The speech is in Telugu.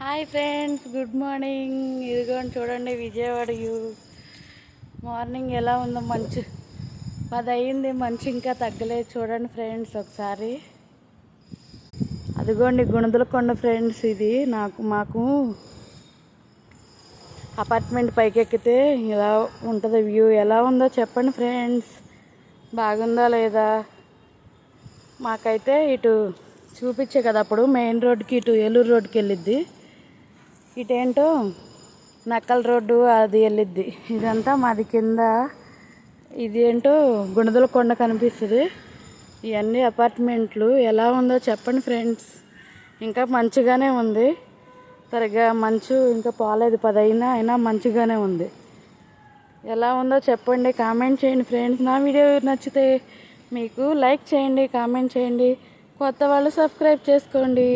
Hi friends, good morning. ఇదిగోండి చూడండి విజయవాడ వ్యూ. మార్నింగ్ ఎలా ఉందో, మంచు 10 అయింది, మంచు ఇంకా తగ్గలేదు. చూడండి ఫ్రెండ్స్ ఒకసారి. అదిగోండి గుణదలకొండ ఫ్రెండ్స్. ఇది మాకు అపార్ట్మెంట్ పైకి ఎక్కితే ఇలా ఉంటుంది వ్యూ. ఎలా ఉందో చెప్పండి ఫ్రెండ్స్, బాగుందా లేదా? మాకైతే ఇటు చూపించే కదా అప్పుడు మెయిన్ రోడ్కి, ఇటు ఏలూరు రోడ్కి వెళ్ళిద్ది, ఇటేంటో నక్కల్ రోడ్డు అది వెళ్ళిద్ది. ఇదంతా మాది కింద, ఇదేంటో గుణదలకొండ కనిపిస్తుంది. ఇవన్నీ అపార్ట్మెంట్లు. ఎలా ఉందో చెప్పండి ఫ్రెండ్స్. ఇంకా మంచిగానే ఉంది, సరిగ్గా మంచు ఇంకా పోలేదు. 10 అయినా మంచిగానే ఉంది. ఎలా ఉందో చెప్పండి, కామెంట్ చేయండి ఫ్రెండ్స్. నా వీడియో నచ్చితే మీకు లైక్ చేయండి, కామెంట్ చేయండి. కొత్త వాళ్ళు సబ్స్క్రైబ్ చేసుకోండి.